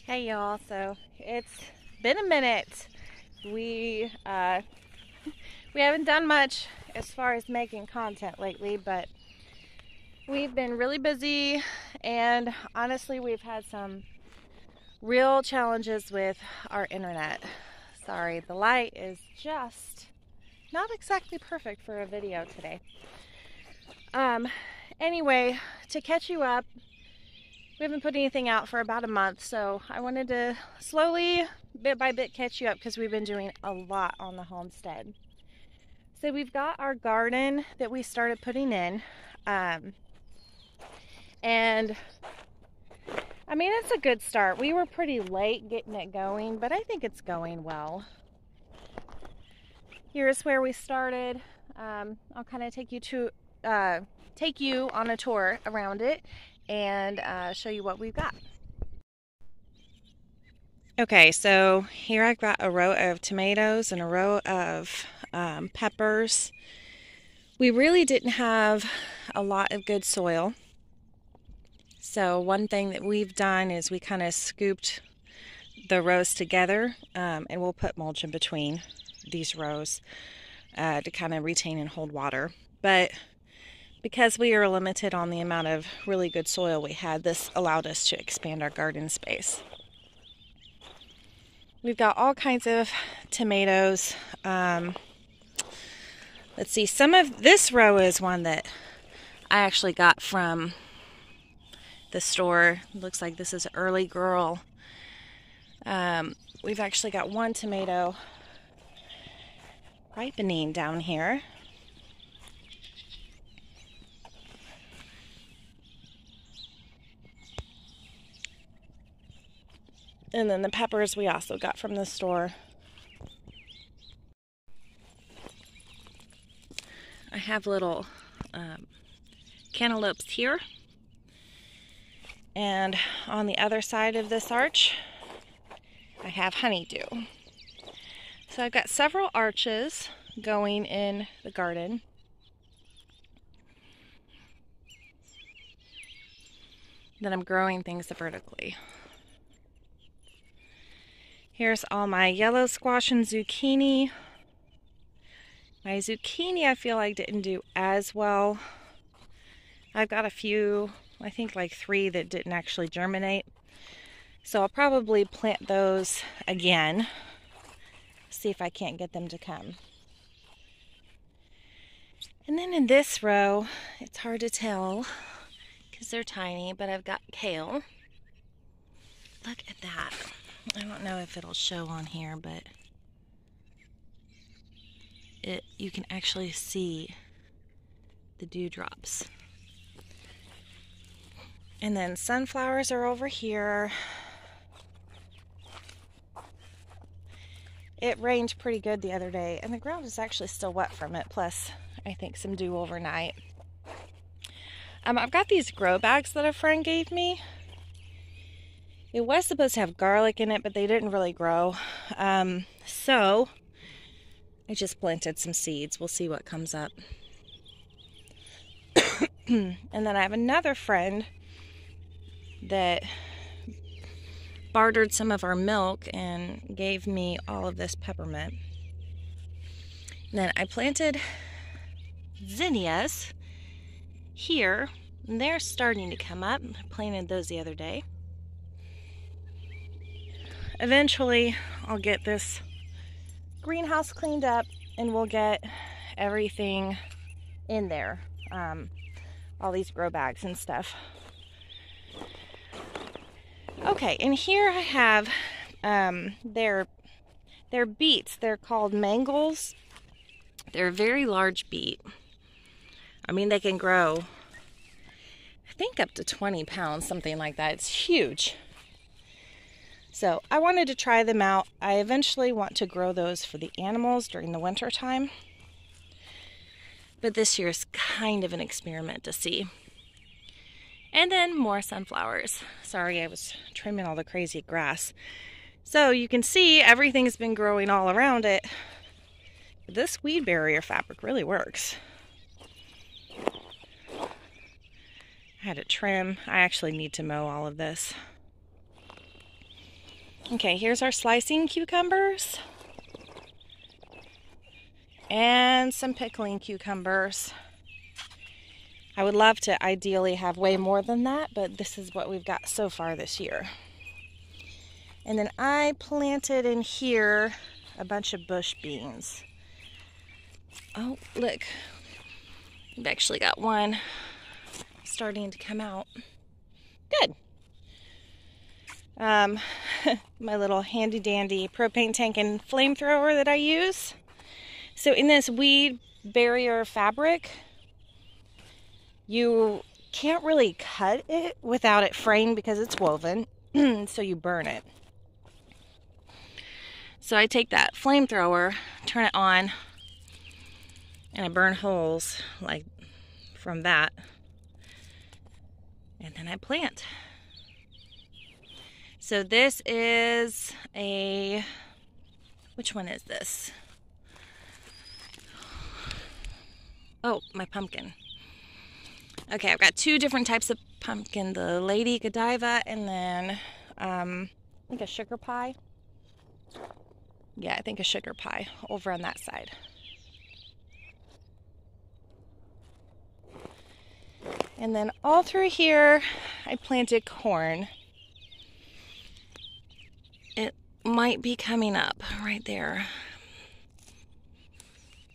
Hey y'all, so it's been a minute. We we haven't done much as far as making content lately, but we've been really busy, and honestly we've had some real challenges with our internet. Sorry, the light is just not exactly perfect for a video today. Anyway, to catch you up, we haven't put anything out for about a month, so I wanted to slowly, bit by bit, catch you up because we've been doing a lot on the homestead. So we've got our garden that we started putting in, and I mean, it's a good start. We were pretty late getting it going, but I think it's going well. Here's where we started. I'll kind of take you on a tour around it and show you what we've got. Okay, so here I've got a row of tomatoes and a row of peppers. We really didn't have a lot of good soil. So one thing that we've done is we kind of scooped the rows together, and we'll put mulch in between these rows to kind of retain and hold water. But because we are limited on the amount of really good soil we had, this allowed us to expand our garden space. We've got all kinds of tomatoes. Let's see, some of this row is one that I actually got from the store. It looks like this is Early Girl. We've actually got one tomato ripening down here. And then the peppers we also got from the store. I have little cantaloupes here. And on the other side of this arch, I have honeydew. So I've got several arches going in the garden. Then I'm growing things vertically. Here's all my yellow squash and zucchini. My zucchini I feel like didn't do as well. I've got a few, I think like 3 that didn't actually germinate. So I'll probably plant those again. See if I can't get them to come. And then in this row, it's hard to tell because they're tiny, but I've got kale. Look at that. I don't know if it'll show on here, but you can actually see the dewdrops. And then sunflowers are over here. It rained pretty good the other day, and the ground is actually still wet from it, plus I think some dew overnight. I've got these grow bags that a friend gave me. It was supposed to have garlic in it, but they didn't really grow. So I just planted some seeds. We'll see what comes up. And then I have another friend that bartered some of our milk and gave me all of this peppermint. And then I planted zinnias here, and they're starting to come up. I planted those the other day. Eventually, I'll get this greenhouse cleaned up and we'll get everything in there. All these grow bags and stuff. Okay, and here I have they're beets. They're called mangles. They're a very large beet. I mean, they can grow, I think, up to 20 pounds, something like that. It's huge. So I wanted to try them out. I eventually want to grow those for the animals during the winter time. But this year is kind of an experiment to see. And then more sunflowers. Sorry, I was trimming all the crazy grass. So you can see everything's been growing all around it. This weed barrier fabric really works. I had to trim. I actually need to mow all of this. Okay, here's our slicing cucumbers. And some pickling cucumbers. I would love to ideally have way more than that, but this is what we've got so far this year. And then I planted in here a bunch of bush beans. Oh, look. We've actually got one starting to come out. Good. My little handy dandy propane tank and flamethrower that I use. So in this weed barrier fabric, you can't really cut it without it fraying because it's woven, so you burn it. So I take that flamethrower, turn it on, and I burn holes like from that, and then I plant. So this is a, which one is this? Oh, my pumpkin. Okay, I've got two different types of pumpkin, the Lady Godiva and then I think a sugar pie. Yeah, I think a sugar pie over on that side. And then all through here, I planted corn. It might be coming up right there.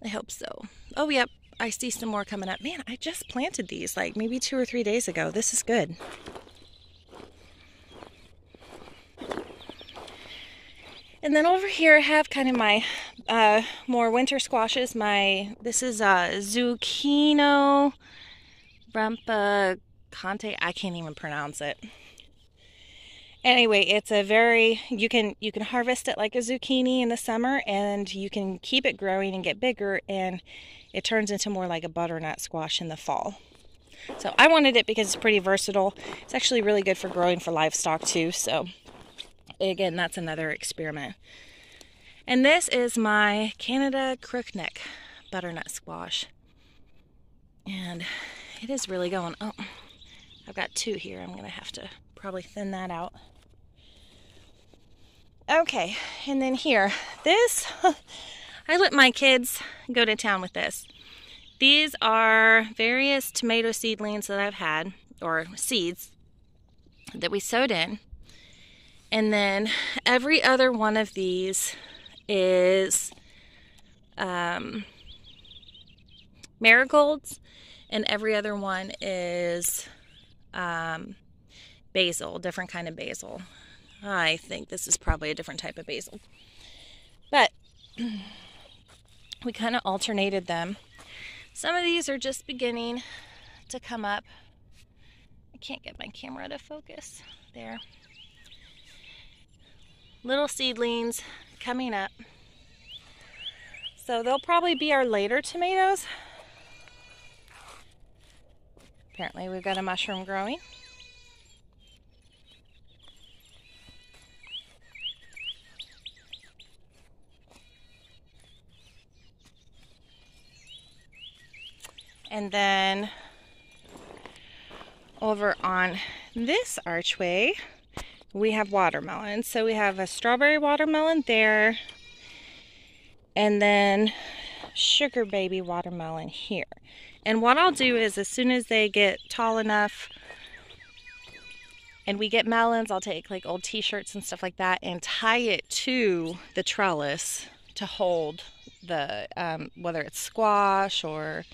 I hope so. Oh, yep, I see some more coming up. Man, I just planted these like maybe 2 or 3 days ago. This is good. And then over here I have kind of my more winter squashes. This is zucchino rampicante. I can't even pronounce it. Anyway, it's a very, you can harvest it like a zucchini in the summer, and you can keep it growing and get bigger, and it turns into more like a butternut squash in the fall. So I wanted it because it's pretty versatile. It's actually really good for growing for livestock too. So again, that's another experiment. And this is my Canada crookneck butternut squash. And it is really going. Oh, I've got 2 here. I'm going to have to probably thin that out. Okay, and then here, this, I let my kids go to town with this. These are various tomato seedlings that I've had, or seeds, that we sowed in. And then every other one of these is marigolds, and every other one is basil, different kind of basil. I think this is probably a different type of basil. But we kind of alternated them. Some of these are just beginning to come up. I can't get my camera to focus there. Little seedlings coming up. So they'll probably be our later tomatoes. Apparently we've got a mushroom growing. And then over on this archway, we have watermelon. So we have a strawberry watermelon there, and then sugar baby watermelon here. And what I'll do is, as soon as they get tall enough and we get melons, I'll take like old t-shirts and stuff like that and tie it to the trellis to hold the, whether it's squash or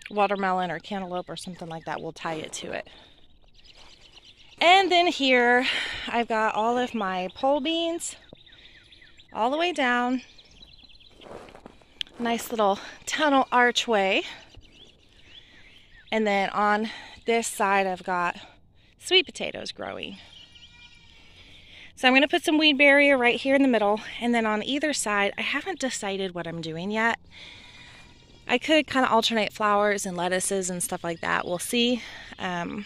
watermelon or cantaloupe or something like that, we'll tie it to it. And then here I've got all of my pole beans all the way down. Nice little tunnel archway. And then on this side I've got sweet potatoes growing. So I'm going to put some weed barrier right here in the middle, and then on either side, I haven't decided what I'm doing yet. I could kind of alternate flowers and lettuces and stuff like that. We'll see. I'm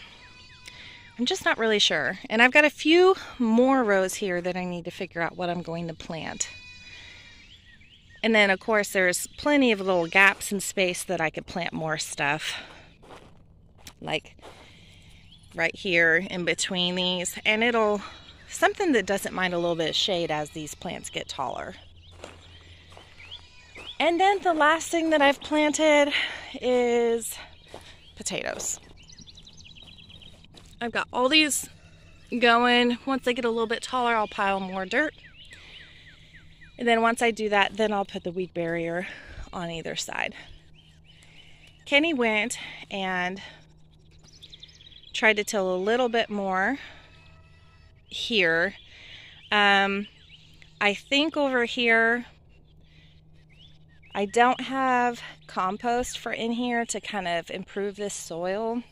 just not really sure. And I've got a few more rows here that I need to figure out what I'm going to plant. And then, of course, there's plenty of little gaps in space that I could plant more stuff. Like right here in between these. And it'll something that doesn't mind a little bit of shade as these plants get taller. And then the last thing that I've planted is potatoes. I've got all these going. Once they get a little bit taller, I'll pile more dirt. And then once I do that, then I'll put the weed barrier on either side. Kenny went and tried to till a little bit more here. I think over here, I don't have compost for in here to kind of improve this soil.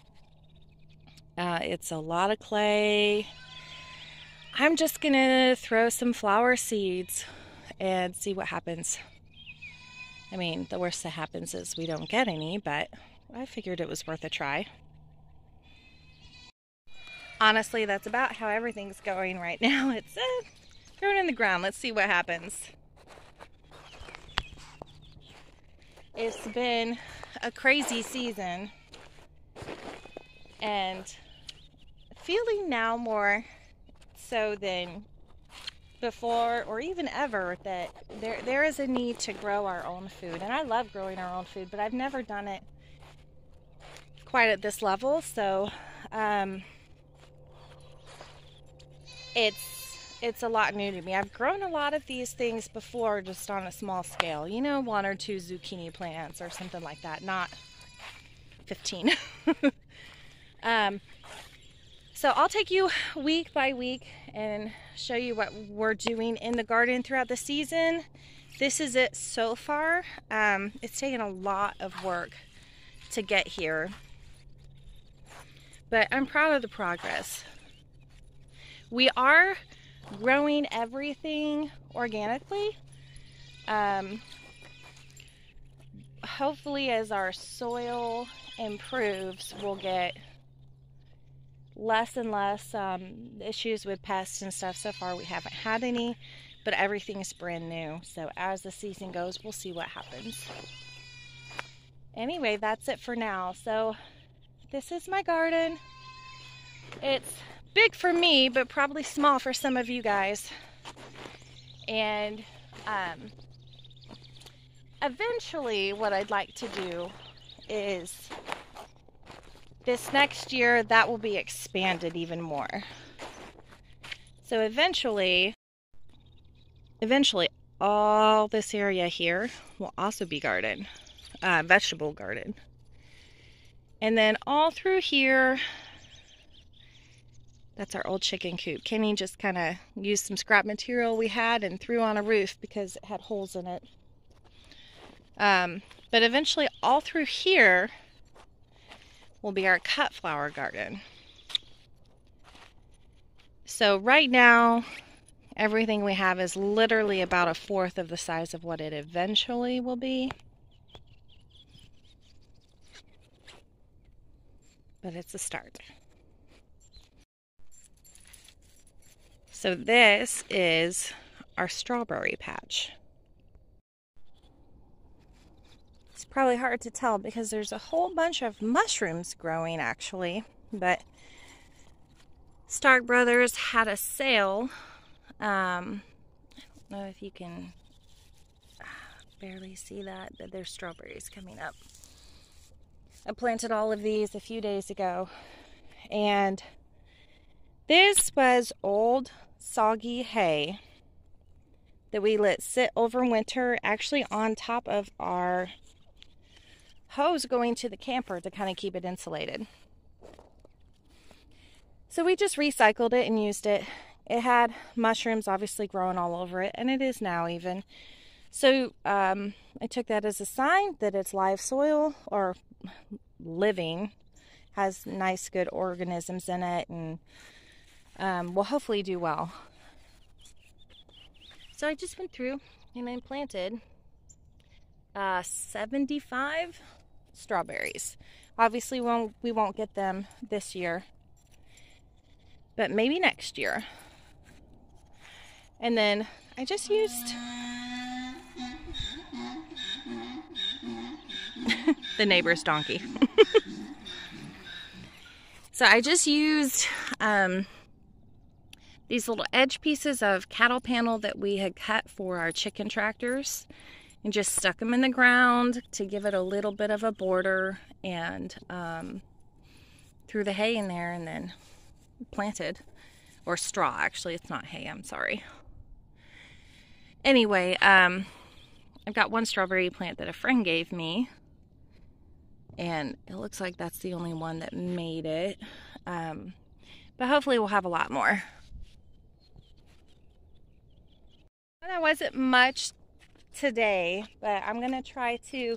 It's a lot of clay. I'm just gonna throw some flower seeds and see what happens. I mean, the worst that happens is we don't get any, but I figured it was worth a try. Honestly, that's about how everything's going right now. It's thrown in the ground. Let's see what happens. It's been a crazy season, and feeling now more so than before or even ever that there is a need to grow our own food. And I love growing our own food, but I've never done it quite at this level. So it's a lot new to me. I've grown a lot of these things before, just on a small scale, you know, 1 or 2 zucchini plants or something like that, not 15. So I'll take you week by week and show you what we're doing in the garden throughout the season. This is it so far. It's taken a lot of work to get here, but I'm proud of the progress. We are growing everything organically. Hopefully as our soil improves, we'll get less and less issues with pests and stuff. So far we haven't had any, but everything's brand new. So as the season goes, we'll see what happens. Anyway, that's it for now. So this is my garden. It's big for me, but probably small for some of you guys. And eventually what I'd like to do is this next year that will be expanded even more. So eventually all this area here will also be garden, vegetable garden. And then all through here, that's our old chicken coop. Kenny just kind of used some scrap material we had and threw on a roof because it had holes in it. But eventually all through here will be our cut flower garden. So right now, everything we have is literally about 1/4 of the size of what it eventually will be. But it's a start. So this is our strawberry patch. It's probably hard to tell because there's a whole bunch of mushrooms growing actually, but Stark Brothers had a sale. I don't know if you can barely see that, but there's strawberries coming up. I planted all of these a few days ago, and this was old soggy hay that we let sit over winter, actually on top of our hose going to the camper to kind of keep it insulated. So we just recycled it and used it. It had mushrooms obviously growing all over it, and it is now even. So I took that as a sign that it's live soil, or living, has nice good organisms in it, and will hopefully do well. So I just went through and I planted 75 strawberries. Obviously we won't get them this year, but maybe next year. And then I just used the neighbor's donkey. So I just used these little edge pieces of cattle panel that we had cut for our chicken tractors and just stuck them in the ground to give it a little bit of a border, and threw the hay in there and then planted, or straw, actually, it's not hay, I'm sorry. Anyway, I've got one strawberry plant that a friend gave me, and it looks like that's the only one that made it, but hopefully we'll have a lot more. That wasn't much today, but I'm gonna try to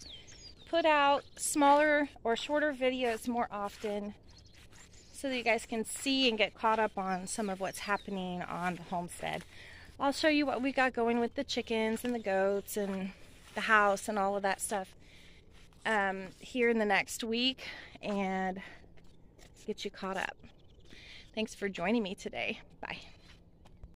put out smaller or shorter videos more often so that you guys can see and get caught up on some of what's happening on the homestead. I'll show you what we got going with the chickens and the goats and the house and all of that stuff here in the next week, and get you caught up. Thanks for joining me today. Bye.